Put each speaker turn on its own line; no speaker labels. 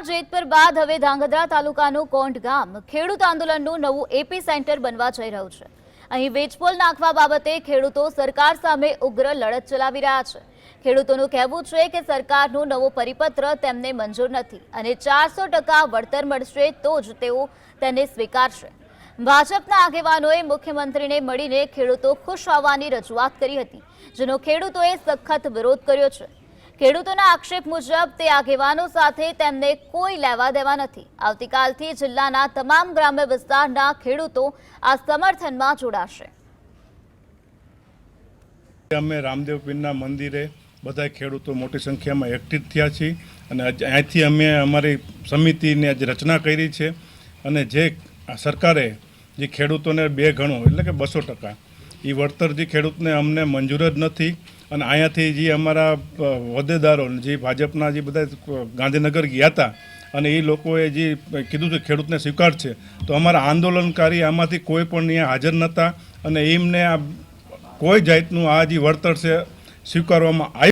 જેતપુર બાદ હવે ધાંગધ્રા તાલુકાનું કોંઢ ગામ ખેડૂત આંદોલનનું નવું એપી સેન્ટર બનવા જઈ રહ્યું છે। અહીં વીજપોલ નાખવા બાબતે ખેડૂતો સરકાર સામે ઉગ્ર લડત ચલાવી રહ્યા છે। ખેડૂતોનું કહેવું છે કે સરકારનો નવો પરિપત્ર તેમને મંજૂર નથી અને 400% વળતર મળશે તો જ તેઓ તેને સ્વીકારશે। ભાજપના આગેવાનોએ મુખ્યમંત્રીને મળીને ખેડૂતો ખુશ હોવાની રજૂઆત કરી હતી, જેનો ખેડૂતોએ સખત વિરોધ કર્યો છે। ખેડૂતોના આક્ષેપ મુજબ તે આગેવાનો સાથે તેમને કોઈ લેવા દેવા નથી। આવતીકાલથી જિલ્લાના તમામ ગ્રામ્ય વિસ્તારના ખેડૂતો આ સમર્થનમાં જોડાશે।
અમે રામદેવ પીરના મંદિરે બધા ખેડૂતો મોટી સંખ્યામાં એક્ટિવ થયા છીએ અને અહીંથી અમે અમારી સમિતિની આજે રચના કરી છે અને જે સરકારે જે ખેડૂતોને 2 ગણું એટલે કે 200% એ વળતર જે ખેડૂતને અમને મંજૂર જ નથી અને અહીંયાથી જે અમારા હોદ્દેદારો જે ભાજપના જે બધા ગાંધીનગર ગયા હતા અને એ લોકોએ જે કીધું છે ખેડૂતને સ્વીકાર છે, તો અમારા આંદોલનકારી આમાંથી કોઈ પણ અહીંયા હાજર નહોતા અને એમને આ કોઈ જાતનું આ જે વળતર છે સ્વીકારવામાં આવ્યું।